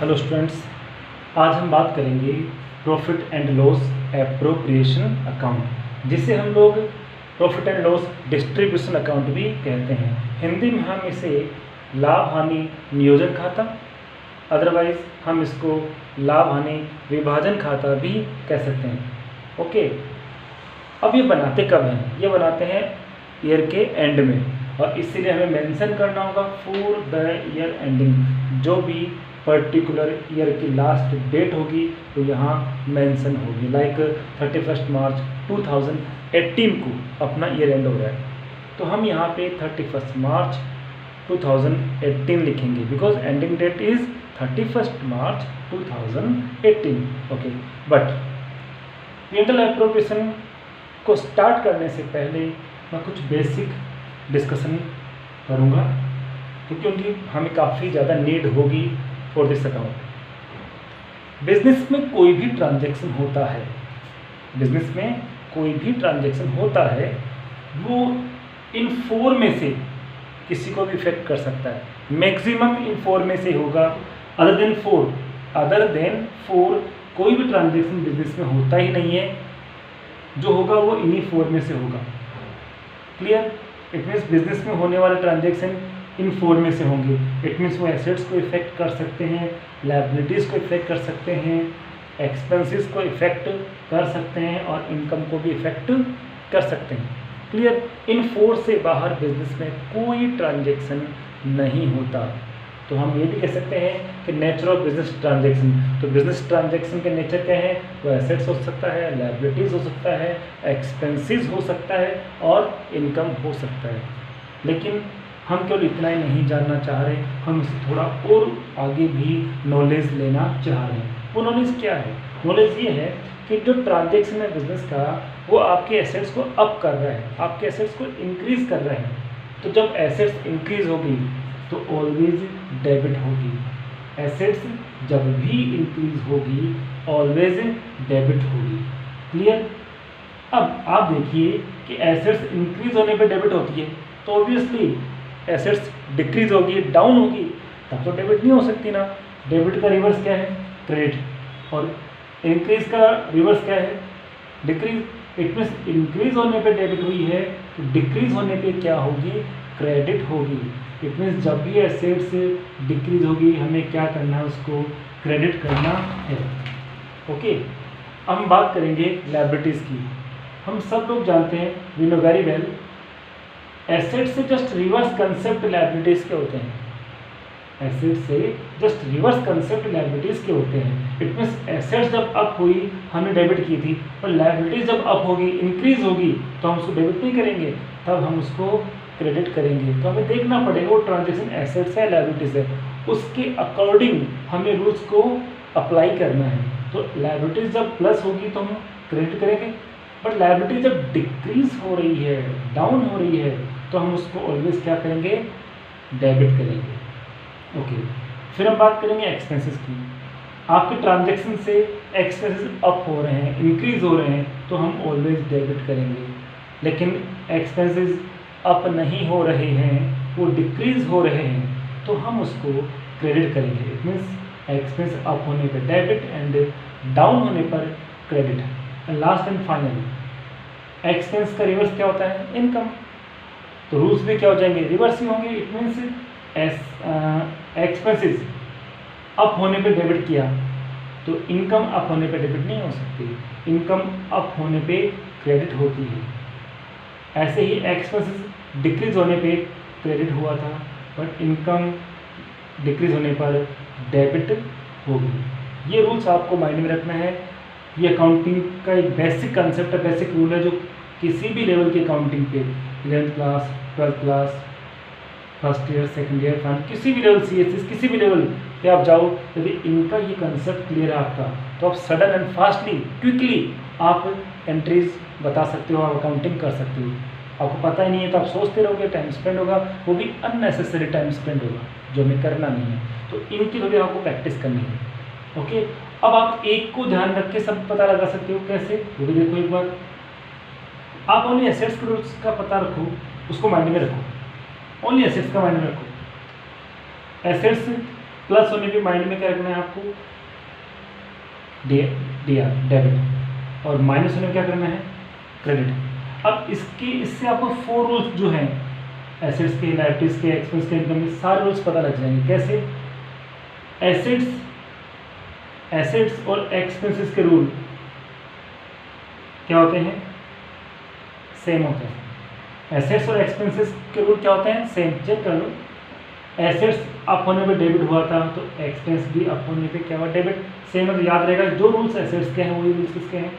Hello students, आज हम बात करेंगे profit and loss appropriation account, जिसे हम लोग profit and loss distribution account भी कहते हैं। हिंदी में हम इसे लाभ हानि नियोजन खाता, अदरवाइज हम इसको लाभ हानि विभाजन खाता भी कह सकते हैं। ओके, अब ये बनाते कब हैं? ये बनाते हैं ईयर के एंड में, और इसीलिए हमें मेंशन करना होगा फॉर द ईयर एंडिंग। जो भी पर्टिकुलर ईयर की लास्ट डेट होगी तो यहाँ मेंशन होगी। लाइक 31 मार्च 2018 को अपना ईयर एंड हो रहा है, तो हम यहाँ पे 31 मार्च 2018 लिखेंगे, because ending date is 31 March 2018। Okay, but P and L appropriation को स्टार्ट करने से पहले मैं कुछ बेसिक डिस्कशन करूँगा, क्योंकि उनकी हमें काफ़ी ज़्यादा नीड होगी फॉर दिस अकाउंट। बिजनेस में कोई भी ट्रांजैक्शन होता है, बिजनेस में कोई भी ट्रांजैक्शन होता है, वो इन 4 में से किसी को भी इफेक्ट कर सकता है। मैक्सिमम इन 4 में से होगा। अदर देन 4 कोई भी ट्रांजैक्शन बिजनेस में होता ही नहीं है। जो होगा वो इन्हीं 4 में से होगा। क्लियर? इट मीन्स बिजनेस में होने वाले ट्रांजैक्शन इन 4 में से होंगे। इट मीन्स वो एसेट्स को इफेक्ट कर सकते हैं, लायबिलिटीज़ को इफेक्ट कर सकते हैं, एक्सपेंसेस को इफेक्ट कर सकते हैं, और इनकम को भी इफेक्ट कर सकते हैं। क्लियर? इन 4 से बाहर बिजनेस में कोई ट्रांजैक्शन नहीं होता। तो हम ये भी कह सकते हैं कि नेचर ऑफ बिजनेस ट्रांजैक्शन, तो बिजनेस ट्रांजैक्शन के नेचर क्या है? वो एसेट्स हो सकता है, लायबिलिटीज़ हो सकता है, एक्सपेंसेस हो सकता है, और इनकम हो सकता है। लेकिन हम केवल इतना ही नहीं जानना चाह रहे, हम इसे थोड़ा और आगे भी नॉलेज लेना चाह रहे हैं। वो नॉलेज क्या है? नॉलेज ये है कि जो ट्रांजैक्शन है बिजनेस का, वो आपके एसेट्स को अप कर रहा है, आपके एसेट्स को इंक्रीज कर रहे हैं। तो जब एसेट्स इंक्रीज होगी तो ऑलवेज डेबिट होगी। एसेट्स जब भी इंक्रीज होगी ऑलवेज डेबिट होगी। क्लियर? अब आप देखिए कि एसेट्स इंक्रीज होने पे डेबिट होती है, तो ऑब्वियसली एसेट्स डिक्रीज होगी, डाउन होगी, तब तो डेबिट नहीं हो सकती ना। डेबिट का रिवर्स क्या है? क्रेडिट। और इंक्रीज का रिवर्स क्या है? डिक्रीज। इट मीन्स इंक्रीज होने पे डेबिट हुई है, तो डिक्रीज होने पे क्या होगी? क्रेडिट होगी। इट मीन्स जब भी एसेट्स डिक्रीज होगी हमें क्या करना है? उसको क्रेडिट करना है। ओके, अब हम बात करेंगे लायबिलिटीज़ की। हम सब लोग जानते हैं, we know very well, asset से जस्ट रिवर्स कंसेप्ट लायबिलिटीज़ के होते हैं। एसेट से जस्ट रिवर्स कंसेप्ट लायबिलिटीज़ के होते हैं। इट मीन्स एसेट्स जब अप हुई हमने डेबिट की थी, और लायबिलिटीज़ जब अप होगी, इंक्रीज होगी, तो हम उसको डेबिट नहीं करेंगे, तब हम उसको क्रेडिट करेंगे। तो हमें देखना पड़ेगा वो ट्रांजेक्शन एसेट्स है लायबिलिटीज़ है, उसके अकॉर्डिंग हमें रूल्स को अप्लाई करना है। तो लायबिलिटीज़ जब प्लस होगी तो हम क्रेडिट करेंगे, बट लायबिलिटी जब डिक्रीज हो रही है, डाउन हो रही है, तो हम उसको ऑलवेज क्या करेंगे? डेबिट करेंगे। ओके, फिर हम बात करेंगे एक्सपेंसेस की। आपके ट्रांजैक्शन से एक्सपेंसेस अप हो रहे हैं, इंक्रीज हो रहे हैं, तो हम ऑलवेज डेबिट करेंगे। लेकिन एक्सपेंसेस अप नहीं हो रहे हैं, वो डिक्रीज हो रहे हैं, तो हम उसको क्रेडिट करेंगे। इट मीन्स एक्सपेंस अप होने पर डेबिट एंड डाउन होने पर credit. And last and final, expense का रिवर्स क्या होता है? इनकम। तो रूल्स भी क्या हो जाएंगे? रिवर्स ही होंगे। इट मीन्स एक्सपेंसेस अप होने पे डेबिट किया, तो इनकम अप होने पे डेबिट नहीं हो सकती, इनकम अप होने पे क्रेडिट होती है। ऐसे ही एक्सपेंसेस डिक्रीज होने पे क्रेडिट हुआ था, बट इनकम डिक्रीज होने पर डेबिट होगी। ये रूल्स आपको माइंड में रखना है। ये अकाउंटिंग का एक बेसिक कंसेप्ट है, बेसिक रूल है, जो किसी भी लेवल की अकाउंटिंग पे 11th class, 12th class, first year, second year, first, किसी भी लेवल, CSS, किसी भी लेवल पे आप जाओ, यदि इनका ये कंसेप्ट क्लियर है आपका, तो आप सडन एंड फास्टली, क्विकली आप एंट्रीज बता सकते हो, आप अकाउंटिंग कर सकते हो। आपको पता ही नहीं है तो आप सोचते रहोगे, टाइम स्पेंड होगा, वो भी अननेसेसरी टाइम स्पेंड होगा, जो हमें करना नहीं है। तो इनकी थोड़ी आपको प्रैक्टिस करनी है। ओके, अब आप एक को ध्यान रख के सब पता लगा सकते हो। कैसे? वो भी देखो एक बार। आप ओनली एसेट्स के रूल्स का पता रखो, उसको माइंड में रखो, ओनली एसेट्स का माइंड में रखो। एसेट्स प्लस होने पे माइंड में क्या रखना है आपको, डेबिट, और माइनस होने में क्या करना है, क्रेडिट। अब इससे आपको 4 रूल्स जो हैं एसेट्स के, लायबिलिटीज के, एक्सपेंस के, इनकम के, सारे रूल्स पता लग जाएंगे। कैसे? एसेट्स और एक्सपेंसेस के रूल क्या होते हैं, सेम होते हैं। एसेट्स और एक्सपेंसेस के रूल क्या होते हैं, सेम। चेक कर लो, एसेट्स अप होने पे डेबिट हुआ था तो एक्सपेंस भी अप होने पे क्या हुआ, डेबिट। सेम है, तो याद रहेगा जो रूल्स एसेट्स के हैं वही रूल्स किसके हैं,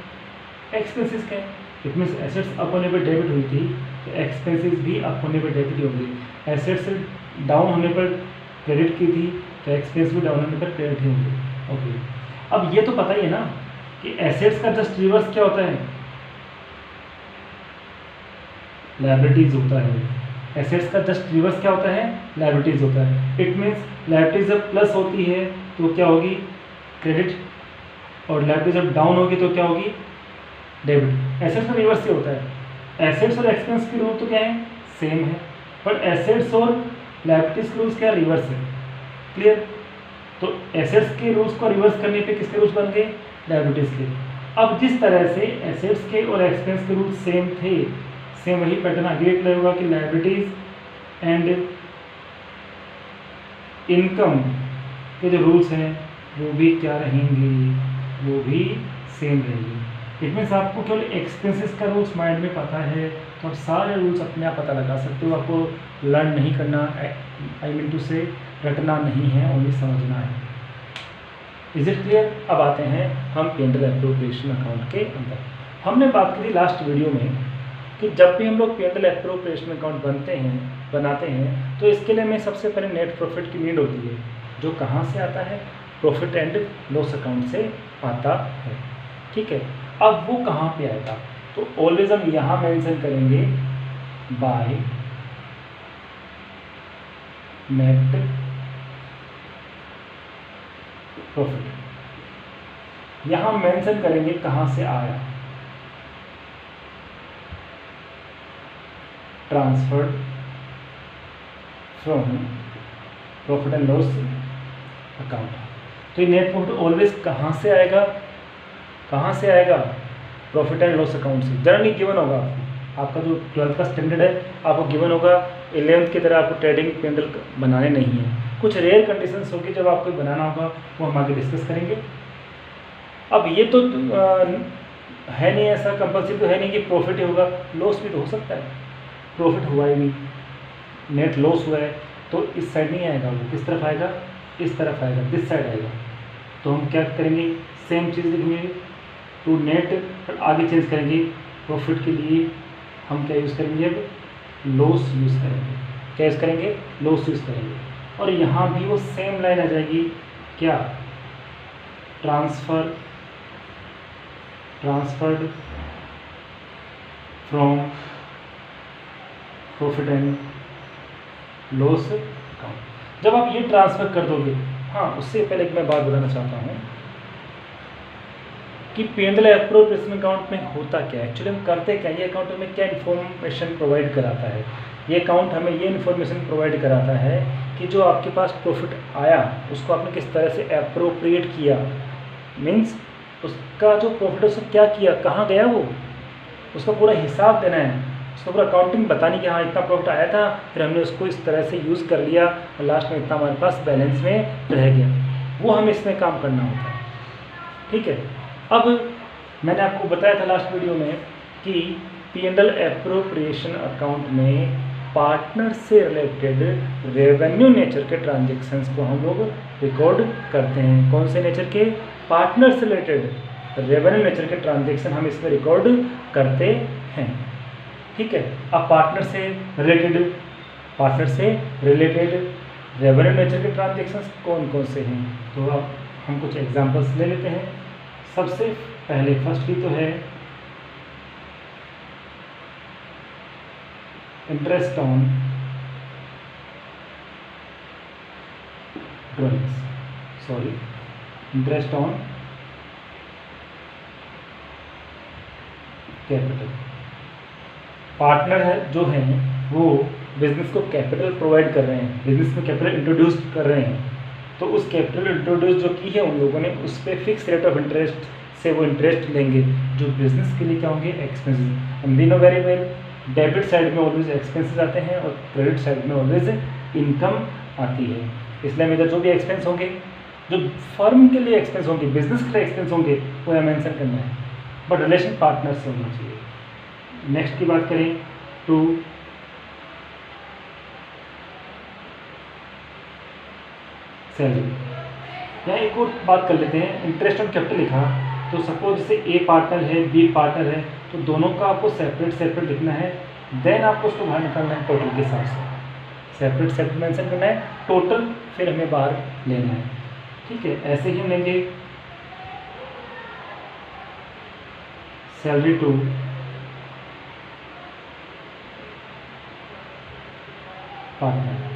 एक्सपेंसेस के हैं। इट मीन्स एसेट्स अप होने पे डेबिट हुई थी तो एक्सपेंसेस भी अप होने पे डेबिट ही होंगे। एसेट्स डाउन होने पर क्रेडिट की थी तो एक्सपेंस भी डाउन होने पर क्रेडिट ही होंगे। ओके, अब ये तो पता ही है ना कि एसेट्स का जस्ट रिवर्स क्या होता है, लायबिलिटीज होता है। एसेट्स का जस्ट रिवर्स क्या होता है, लायबिलिटीज होता है। इट मीन्स लायबिलिटीज जब प्लस होती है तो क्या होगी, क्रेडिट, और लायबिलिटीज जब डाउन होगी तो क्या होगी, डेबिट। एसेट्स का रिवर्स ही होता है। एसेट्स और एक्सपेंस के रूल तो क्या है, सेम है, पर एसेट्स और लायबिलिटीज के रूल्स क्या रिवर्स है। क्लियर? तो एसेट्स के रूल्स को रिवर्स करने पे किसके रूल्स बन गए, लायबिलिटीज के। अब जिस तरह से एसेट्स के और एक्सपेंस के रूल्स सेम थे, सेम वही पैटर्न आगे लगेगा कि लायबिलिटीज एंड इनकम के जो रूल्स हैं वो भी क्या रहेंगे, वो भी सेम रहेंगे। इट मीन्स आपको केवल एक्सपेंसेस का रूल्स माइंड में पता है तो आप सारे रूल्स अपने आप पता लगा सकते हो। आपको लर्न नहीं करना, आई मीन टू से रटना नहीं है, ओनली समझना है। Is it clear? अब आते हैं हम P&L एप्रोप्रिएशन अकाउंट के अंदर। हमने बात की थी लास्ट वीडियो में कि जब भी हम लोग P&L एप्रोप्रिएशन अकाउंट बनाते हैं तो इसके लिए हमें सबसे पहले नेट प्रॉफिट की नीड होती है, जो कहाँ से आता है, प्रॉफिट एंड लॉस अकाउंट से आता है। ठीक है, अब वो कहाँ पे आएगा, तो ऑलवेज हम यहाँ मेंशन करेंगे बाय नेट प्रॉफिट। यहाँ मेंशन करेंगे कहाँ से आया, transferred from profit and loss account. तो ये नेट प्रॉफिट ऑलवेज कहाँ से आएगा, कहाँ से आएगा, प्रॉफिट एंड लॉस अकाउंट से। जनरली गिवन होगा आपका जो 12th का स्टैंडर्ड है, आपको गिवन होगा 11th की तरह आपको ट्रेडिंग P&L बनाने नहीं है। कुछ रेयर कंडीशंस होगी जब आपको बनाना होगा, वो हम आगे डिस्कस करेंगे। अब ये तो है नहीं, ऐसा कंपल्सरी तो है नहीं कि प्रॉफिट ही होगा, लॉस भी तो हो सकता है। प्रॉफिट हुआ ही नहीं, नेट लॉस हुआ है तो इस साइड नहीं आएगा, वो किस तरफ आएगा, इस तरफ आएगा, दिस साइड आएगा। तो हम क्या करेंगे, सेम चीज़ लिखेंगे टू नेट, आगे चेंज करेंगे। प्रॉफिट के लिए हम क्या यूज़ करेंगे, अब लॉस यूज़ करेंगे। क्या यूज़ करेंगे, लॉस यूज़ करेंगे। और यहाँ भी वो सेम लाइन आ जाएगी, क्या, transferred from profit and loss account. जब आप ये ट्रांसफ़र कर दोगे, हाँ उससे पहले मैं बात बताना चाहता हूँ कि P&L एप्रोप्रिएशन अकाउंट में होता क्या है, एक्चुअली हम करते क्या, ये अकाउंट हमें क्या इन्फॉर्मेशन प्रोवाइड कराता है। ये अकाउंट हमें ये इन्फॉर्मेशन प्रोवाइड कराता है कि जो आपके पास प्रॉफिट आया उसको आपने किस तरह से एप्रोप्रिएट किया, मीन्स उसका जो प्रॉफिट है उसको क्या किया, कहाँ गया वो, उसका पूरा हिसाब देना है, उसका पूरा अकाउंटिंग बतानी कि हाँ इतना प्रॉफिट आया था, फिर हमने उसको इस तरह से यूज़ कर लिया और लास्ट में इतना हमारे पास बैलेंस में रह गया, वो हमें इसमें काम करना होता है। ठीक है, अब मैंने आपको बताया था लास्ट वीडियो में कि P&L एप्रोप्रिएशन अकाउंट में पार्टनर से रिलेटेड रेवेन्यू नेचर के ट्रांजेक्शन्स को हम लोग रिकॉर्ड करते हैं। कौन से नेचर के, पार्टनर से रिलेटेड रेवेन्यू नेचर के ट्रांजेक्शन हम इसमें रिकॉर्ड करते हैं। ठीक है, अब पार्टनर से रिलेटेड रेवेन्यू नेचर के ट्रांजेक्शन्स कौन कौन से हैं, तो अब हम कुछ एग्जांपल्स ले लेते हैं। सबसे पहले फर्स्ट की तो है interest on drawings, interest on capital. Partner है जो हैं वो बिजनेस को कैपिटल प्रोवाइड कर रहे हैं, बिजनेस में कैपिटल इंट्रोड्यूस कर रहे हैं, तो उस कैपिटल इंट्रोड्यूस जो की है उन लोगों ने, उस पर फिक्स रेट ऑफ इंटरेस्ट से वो इंटरेस्ट लेंगे, जो बिजनेस के लिए क्या होंगे, एक्सपेंसेस। हम we know very well, debit side में ऑलवेज एक्सपेंसेस आते हैं और क्रेडिट साइड में ऑलवेज इनकम आती है। इसलिए मेरा जो भी एक्सपेंस होंगे, जो फर्म के लिए एक्सपेंस होंगे, बिजनेस के लिए एक्सपेंस होंगे, वो यहाँ मेंशन करना है, बट रिलेशन पार्टनर से होना चाहिए। नेक्स्ट की बात करें टू सैलरी। यहाँ एक और बात कर लेते हैं, इंटरेस्ट ऑन कैपिटल लिखा, तो सपोज जैसे ए पार्टनर है, बी पार्टनर है, तो दोनों का आपको सेपरेट सेपरेट लिखना है, देन आपको उसको बाहर निकालना है टोटल के हिसाब से। सेपरेट सेपरेट मेंशन करना है, टोटल फिर हमें बाहर लेना है, ठीक है। ऐसे ही हम लेंगे सैलरी टू पार्टनर।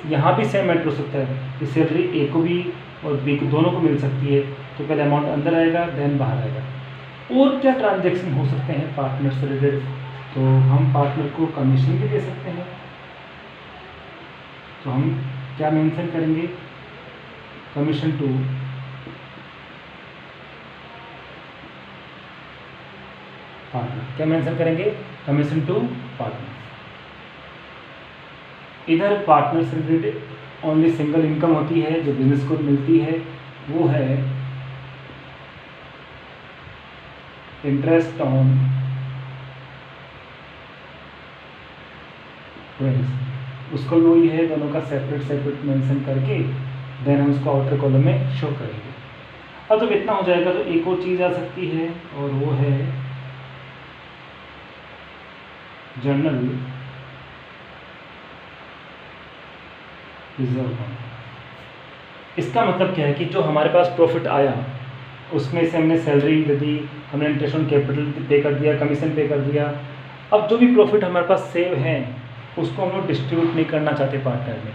यहाँ भी सेम मैटर हो सकता है कि सैलरी ए को भी और बी को, दोनों को मिल सकती है, तो पहले अमाउंट अंदर आएगा देन बाहर आएगा। और क्या ट्रांजैक्शन हो सकते हैं पार्टनर से रिलेटेड, तो हम पार्टनर को कमीशन भी दे सकते हैं, तो हम क्या मेंशन करेंगे, कमीशन टू पार्टनर। क्या मेंशन करेंगे, कमीशन टू पार्टनर। इधर पार्टनर से रिलेटेड ओनली सिंगल इनकम होती है जो बिजनेस को मिलती है, वो है इंटरेस्ट ऑन ट्रेड्स। उसको भी वही है, दोनों का सेपरेट सेपरेट मेंशन करके देन हम उसको आउटर कॉलम में शो करेंगे। अब जब इतना हो जाएगा तो एक और चीज़ आ सकती है, और वो है जर्नल रिजर्व अकाउंट। इसका मतलब क्या है कि जो हमारे पास प्रॉफिट आया उसमें से हमने सैलरी दे दी, हमने इंटरेस्ट ऑन कैपिटल पे कर दिया, कमीशन पे कर दिया। अब जो भी प्रॉफिट हमारे पास सेव है उसको हम लोग डिस्ट्रीब्यूट नहीं करना चाहते पार्टनर में।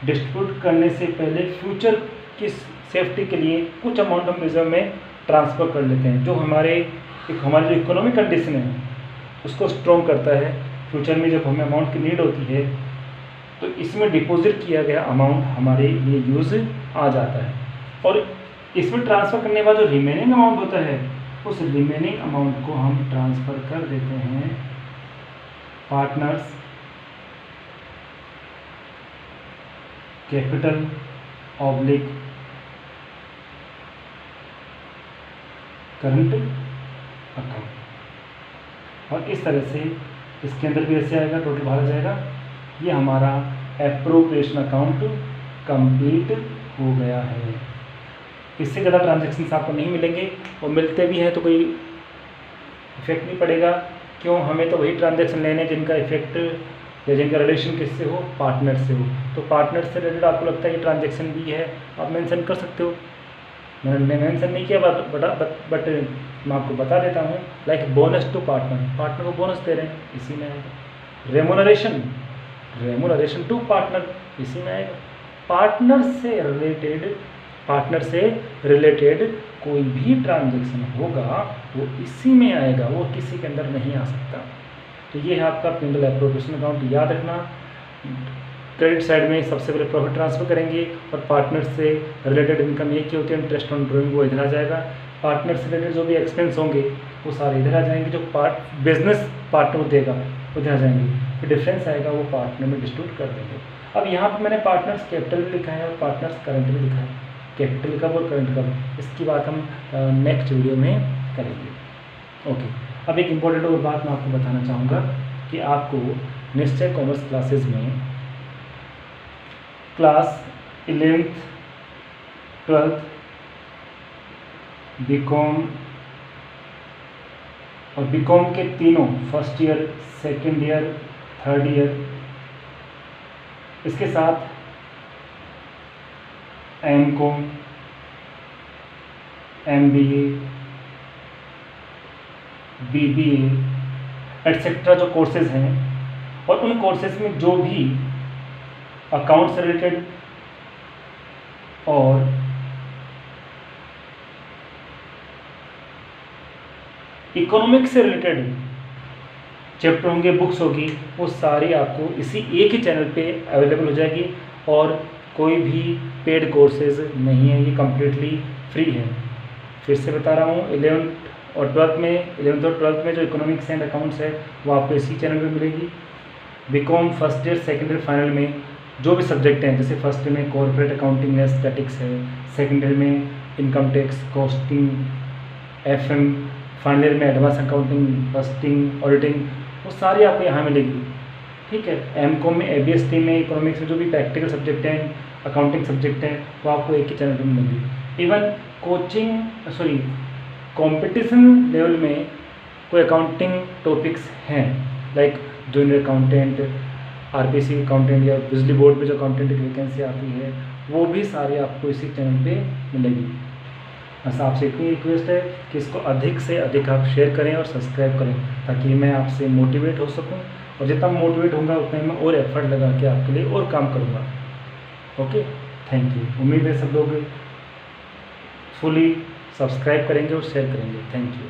डिस्ट्रीब्यूट करने से पहले फ्यूचर की सेफ्टी के लिए कुछ अमाउंट हम रिजर्व में ट्रांसफ़र कर लेते हैं, जो हमारी जो इकोनॉमिक कंडीशन है उसको स्ट्रॉन्ग करता है। फ्यूचर में जब हमें अमाउंट की नीड होती है तो इसमें डिपॉजिट किया गया अमाउंट हमारे लिए यूज़ आ जाता है, और इसमें ट्रांसफ़र करने के बाद जो रिमेनिंग अमाउंट होता है उस रिमेनिंग अमाउंट को हम ट्रांसफ़र कर देते हैं partners capital oblique current account. और इस तरह से इसके अंदर भी ऐसे आएगा, टोटल बाहर आ जाएगा। ये हमारा एप्रोप्रिएशन अकाउंट कंप्लीट हो गया है। इससे ज़्यादा ट्रांजैक्शंस आपको नहीं मिलेंगे, और मिलते भी हैं तो कोई इफेक्ट नहीं पड़ेगा। क्यों, हमें तो वही ट्रांजैक्शन लेने जिनका इफेक्ट या जिनका रिलेशन किससे हो, पार्टनर से हो। तो पार्टनर से रिलेटेड आपको लगता है ये ट्रांजैक्शन भी है, आप मेंशन कर सकते हो। मैंने मेंशन नहीं किया, बट मैं आपको बता देता हूँ, लाइक बोनस टू पार्टनर को बोनस दे रहे हैं, इसी में आएगा। रेमुनरेशन टू पार्टनर, इसी में आएगा। पार्टनर से रिलेटेड कोई भी ट्रांजैक्शन होगा वो इसी में आएगा, वो किसी के अंदर नहीं आ सकता। तो ये है आपका पिंडल एप्रोप्रिएशन अकाउंट। याद रखना, क्रेडिट साइड में सबसे पहले प्रॉफिट ट्रांसफर करेंगे, और पार्टनर से रिलेटेड इनकम ये क्या होती है, इंटरेस्ट ऑन ड्रॉइंग, वो इधर आ जाएगा। पार्टनर से रिलेटेड जो भी एक्सपेंस होंगे वो सारे इधर आ जाएंगे, जो बिजनेस पार्टनर देगा वो इधर आ जाएंगे। फिर डिफरेंस आएगा वो पार्टनर में डिस्ट्रीब्यूट कर देंगे। अब यहाँ पर मैंने पार्टनर्स कैपिटल भी लिखा है और पार्टनर्स करंट भी लिखा है, कैपिटल कब और करंट कब, इसकी बात हम नेक्स्ट वीडियो में करेंगे। ओके, अब एक इम्पोर्टेंट और बात मैं आपको बताना चाहूँगा कि आपको निश्चय कॉमर्स क्लासेस में क्लास 11th 12th बीकॉम और बीकॉम के तीनों first year, second year, third year, इसके साथ एमकॉम, MBA, BBA एटसेट्रा जो कोर्सेज हैं, और उन कोर्सेज में जो भी अकाउंट से रिलेटेड और इकोनॉमिक्स से रिलेटेड चैप्टर होंगे, बुक्स होगी, वो सारी आपको इसी एक ही चैनल पे अवेलेबल हो जाएगी। और कोई भी पेड कोर्सेज नहीं है, ये कम्प्लीटली फ्री है। फिर से बता रहा हूँ, 11th और 12th में जो इकोनॉमिक्स एंड अकाउंट्स है वो आपको इसी चैनल पे मिलेगी। BCom first year, second year, final में जो भी सब्जेक्ट हैं, जैसे फर्स्ट ईयर में कॉर्पोरेट अकाउंटिंग एंड स्टैटिक्स है, सेकेंड ईयर में income tax, costing, FM, final year में एडवांस अकाउंटिंग, कॉस्टिंग, ऑडिटिंग, वो सारी आपको यहाँ मिलेगी। ठीक है, MCOM में, ABST में, इकोनॉमिक्स में जो भी प्रैक्टिकल सब्जेक्ट हैं, अकाउंटिंग सब्जेक्ट हैं, वो आपको एक ही चैनल पर मिलेंगे। इवन कंपटीशन लेवल में कोई अकाउंटिंग टॉपिक्स हैं, like junior accountant, RPC accountant या बिजली बोर्ड में जो अकाउंटेंट की वैकेंसी आती है, वो भी सारे आपको इसी चैनल पे मिलेगी। बस आपसे इतनी रिक्वेस्ट है कि इसको अधिक से अधिक आप शेयर करें और सब्सक्राइब करें, ताकि मैं आपसे मोटिवेट हो सकूं, और जितना मोटिवेट होऊंगा उतना ही मैं और एफर्ट लगा के आपके लिए और काम करूंगा। Okay, thank you. उम्मीद है सब लोग फुली सब्सक्राइब करेंगे और शेयर करेंगे। Thank you.